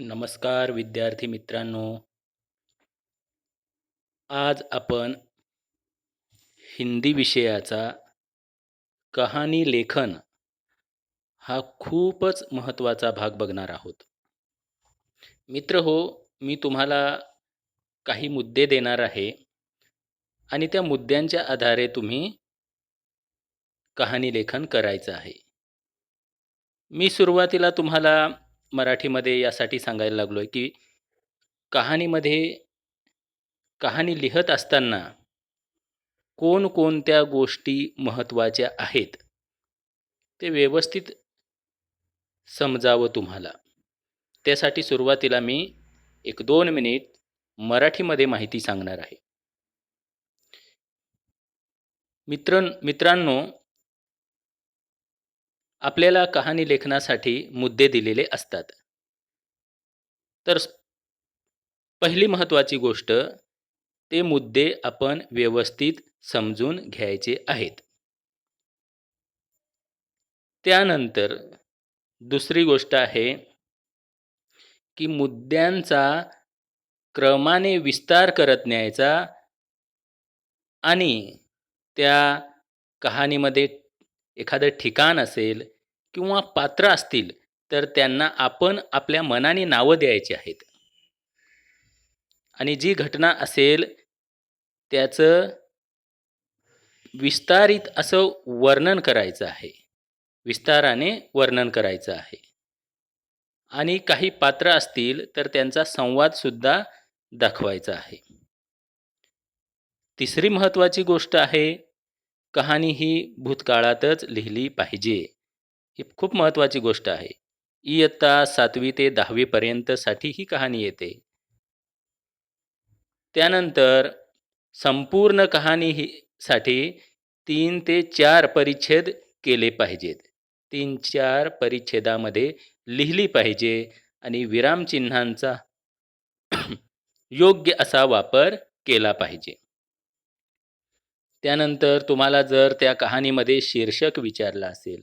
नमस्कार विद्यार्थी मित्रांनो. आज आपण हिंदी विषयाचा कहाणी लेखन हा खूपच महत्त्वाचा भाग बघणार आहोत. मित्र हो, मी तुम्हाला काही मुद्दे देणार आहे आणि त्या मुद्द्यांच्या आधारे तुम्ही कहाणी लेखन करायचं आहे. मी सुरुवातीला तुम्हाला मराठीमध्ये यासाठी सांगायला लागलोय, की कहाणीमध्ये कहाणी लिहत असताना कोणकोणत्या गोष्टी महत्त्वाच्या आहेत, ते व्यवस्थित समजावं तुम्हाला. त्यासाठी सुरुवातीला मी 1-2 मिनिट मराठीमध्ये माहिती सांगणार आहे. मित्रांनो, आपल्याला कहाणी लेखनासाठी मुद्दे दिलेले असतात. तर पहिली महत्त्वाची गोष्ट, ते मुद्दे आपण व्यवस्थित समजून घ्यायचे आहेत. त्यानंतर दुसरी गोष्ट आहे, की मुद्द्यांचा क्रमाने विस्तार करत न्यायचा आणि त्या कहाणीमध्ये एखादं ठिकाण असेल किंवा पात्र असतील, तर त्यांना आपण आपल्या मनाने नावं द्यायची आहेत. आणि जी घटना असेल त्याचं विस्तारित असं वर्णन करायचं आहे. विस्ताराने वर्णन करायचं आहे. आणि काही पात्र असतील तर त्यांचा संवादसुद्धा दाखवायचा आहे. तिसरी महत्त्वाची गोष्ट आहे, कहाणी ही भूतकाळातच लिहिली पाहिजे. ही खूप महत्त्वाची गोष्ट आहे. इयत्ता 7वी ते 10वी पर्यंतसाठी ही कहाणी येते. त्यानंतर संपूर्ण कहाणी ही साठी 3 ते 4 परिच्छेद केले पाहिजेत. 3-4 परिच्छेदामध्ये लिहिली पाहिजे आणि विरामचिन्हांचा योग्य असा वापर केला पाहिजे. त्यानंतर तुम्हाला जर त्या कहाणीमध्ये शीर्षक विचारलं असेल,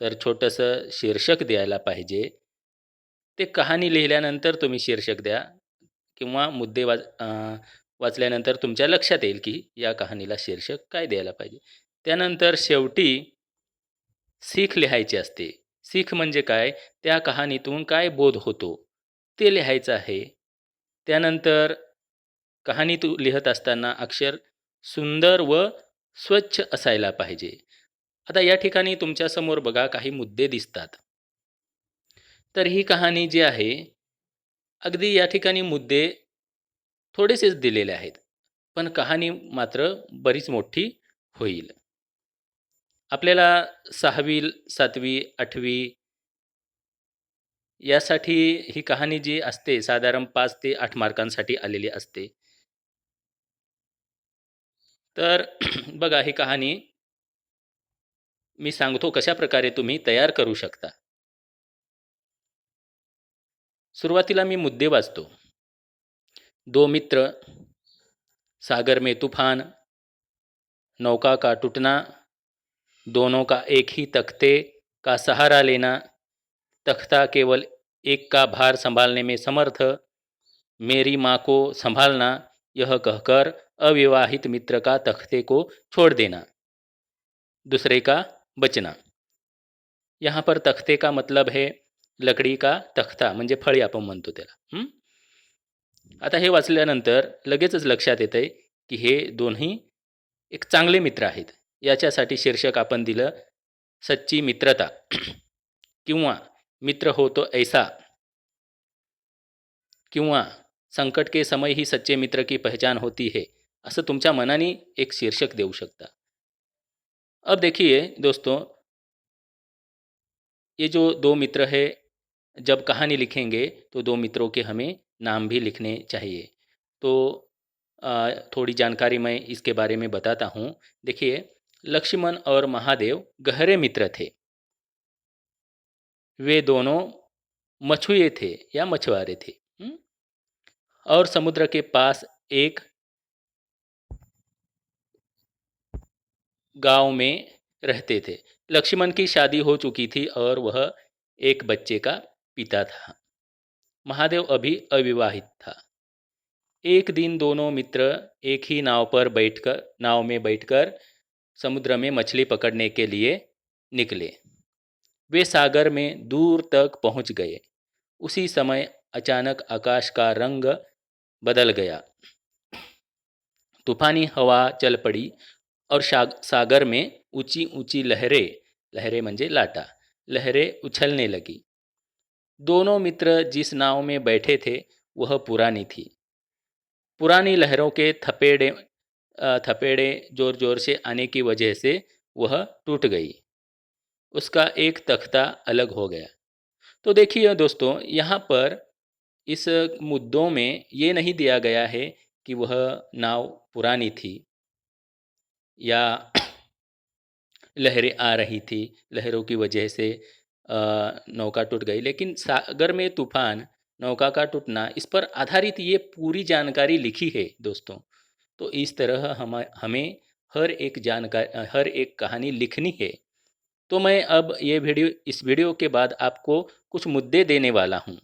तर छोटंसं शीर्षक द्यायला पाहिजे. ते कहाणी लिहिल्यानंतर तुम्ही शीर्षक द्या किंवा वाचल्यानंतर तुमच्या लक्षात येईल, की या कहाणीला शीर्षक काय द्यायला पाहिजे. त्यानंतर शेवटी सीख लिहायची असते. सीख म्हणजे काय? त्या कहाणीतून काय बोध होतो, ते लिहायचं आहे. त्यानंतर कहाणी लिहत असताना अक्षर सुंदर व स्वच्छ असायला पाहिजे. आता या ठिकाणी तुमच्यासमोर बघा काही मुद्दे दिसतात. तर ही कहाणी जी आहे, अगदी या ठिकाणी मुद्दे थोडेसेच दिलेले आहेत. पण कहाणी मात्र बरीच मोठी होईल. आपल्याला 6वी, 7वी, 8वी यासाठी ही कहाणी जी असते साधारण 5 ते 8 मार्कांसाठी आलेली असते. तर बघा ही कहाणी मी सांगतो कशाप्रकारे तुम्ही तयार करू शकता. सुरुवातीला मी मुद्दे वाचतो. 2 मित्र, सागर में तूफान, नौका का टूटना, दोनों का एक ही तख्ते का सहारा लेना, तख्ता केवल एक का भार संभालने में समर्थ, मेरी माँ को संभालना, यह कहकर अविवाहित मित्र का तख्ते को छोड़ देना, दूसरे का बचना. यहाँ पर तख्ते का मतलब है लकडी का तख्ता, म्हणजे फळी आपण म्हणतो त्याला. आता हे वाचल्यानंतर लगेचच लक्षात येतंय, की हे दोन्ही एक चांगले मित्र आहेत. याच्यासाठी शीर्षक आपण दिलं सच्ची मित्रता किंवा मित्र हो तो ऐसा किंवा संकट के समय ही सच्चे मित्र की पहचान होती है. असं तुमच्या मनाने एक शीर्षक देऊ शकता. अब देखिए दोस्तों, ये जो 2 मित्र हैं, जब कहानी लिखेंगे तो 2 मित्रों के हमें नाम भी लिखने चाहिए. तो थोड़ी जानकारी मैं इसके बारे में बताता हूँ. देखिए, लक्ष्मण और महादेव गहरे मित्र थे. वे दोनों मछुए थे या मछुआरे थे. और समुद्र के पास एक गांव में रहते थे. लक्ष्मण की शादी हो चुकी थी और वह एक बच्चे का पिता था. महादेव अभी अविवाहित था। एक दिन दोनों मित्र एक ही नाव में बैठकर समुद्र में मछली पकड़ने के लिए निकले। वे सागर में दूर तक पहुंच गए। उसी समय अचानक आकाश का रंग बदल गया। तूफानी हवा चल पड़ी और सागर में ऊंची ऊंची लहरें, लहरें म्हणजे लाटा, लहरें उछलने लगी। दोनों मित्र जिस नाव में बैठे थे वह पुरानी थी। पुरानी लहरों के थपेड़े जोर जोर से आने की वजह से वह टूट गई। उसका एक तख्ता अलग हो गया। तो देखिए दोस्तों, यहाँ पर इस मुद्दों में ये नहीं दिया गया है कि वह नाव पुरानी थी या लहरें आ रही थी, लहरों की वजह से नौका टूट गई, लेकिन सागर में तूफान, नौका का टूटना, इस पर आधारित ये पूरी जानकारी लिखी है दोस्तों। तो इस तरह हमें हर एक कहानी लिखनी है। तो मैं अब इस वीडियो के बाद आपको कुछ मुद्दे देने वाला हूँ।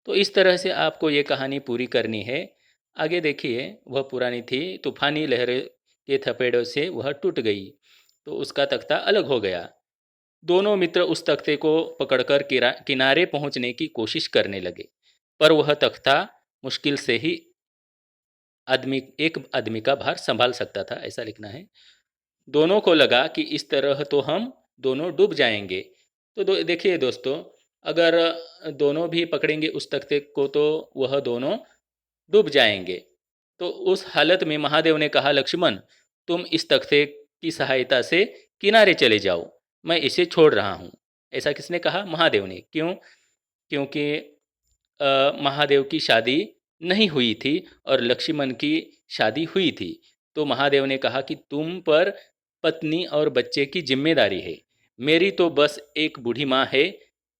तो इस तरह से आपको ये कहानी पूरी करनी है। आगे देखिए, वह पुरानी थी, तूफानी लहरें के थपेड़ों से वह टूट गई, तो उसका तख्ता अलग हो गया। दोनों मित्र उस तख्ते को पकड़कर किनारे पहुंचने की कोशिश करने लगे, पर वह तख्ता मुश्किल से ही एक आदमी का भार संभाल सकता था, ऐसा लिखना है। दोनों को लगा कि इस तरह तो हम दोनों डूब जाएंगे। तो देखिए दोस्तों, अगर दोनों भी पकड़ेंगे उस तख्ते को तो वह दोनों डूब जाएंगे। तो उस हालत में महादेव ने कहा, लक्ष्मण, तुम इस तख्ते की सहायता से किनारे चले जाओ, मैं इसे छोड़ रहा हूँ। ऐसा किसने कहा? महादेव ने। क्यों? क्योंकि महादेव की शादी नहीं हुई थी और लक्ष्मण की शादी हुई थी। तो महादेव ने कहा कि तुम पर पत्नी और बच्चे की जिम्मेदारी है, मेरी तो बस एक बूढ़ी माँ है,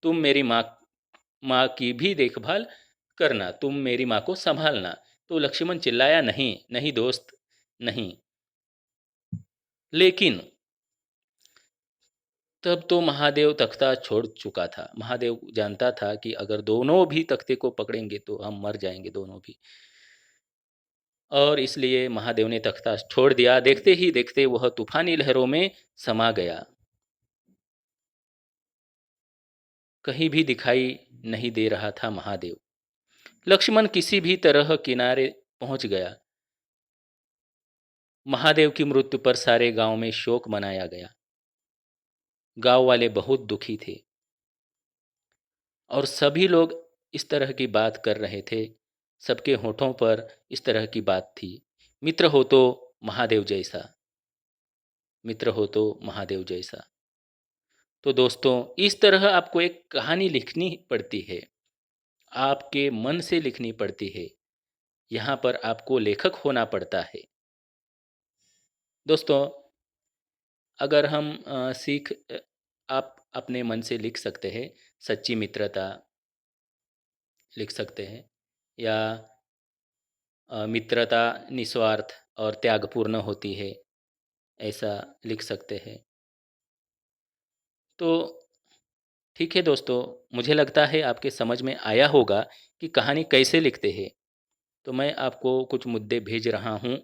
तुम मेरी माँ की भी देखभाल करना, तुम मेरी माँ को संभालना। तो लक्ष्मण चिल्लाया, नहीं नहीं दोस्त, नहीं। लेकिन तब तो महादेव तख्ता छोड़ चुका था। महादेव जानता था कि अगर दोनों भी तख्ते को पकड़ेंगे तो हम मर जाएंगे दोनों भी, और इसलिए महादेव ने तख्ता छोड़ दिया। देखते ही देखते वह तूफानी लहरों में समा गया। कहीं भी दिखाई नहीं दे रहा था महादेव। लक्ष्मण किसी भी तरह किनारे पहुंच गया। महादेव की मृत्यु पर सारे गांव में शोक मनाया गया। गांव वाले बहुत दुखी थे और सभी लोग इस तरह की बात कर रहे थे। सबके होठों पर इस तरह की बात थी, मित्र हो तो महादेव जैसा, मित्र हो तो महादेव जैसा। तो दोस्तों, इस तरह आपको एक कहानी लिखनी पड़ती है, आपके मन से लिखनी पड़ती है। यहाँ पर आपको लेखक होना पड़ता है। दोस्तों, अगर हम आप अपने मन से लिख सकते हैं, सच्ची मित्रता लिख सकते हैं, या मित्रता निस्वार्थ और त्यागपूर्ण होती है, ऐसा लिख सकते हैं। तो ठीक है दोस्तों, मुझे लगता है आपके समझ में आया होगा कि कहानी कैसे लिखते हैं। तो मैं आपको कुछ मुद्दे भेज रहा हूँ।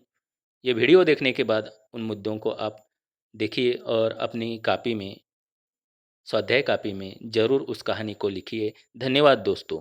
ये वीडियो देखने के बाद उन मुद्दों को आप देखिए और अपनी कापी में, स्वाध्याय कापी में ज़रूर उस कहानी को लिखिए। धन्यवाद दोस्तों।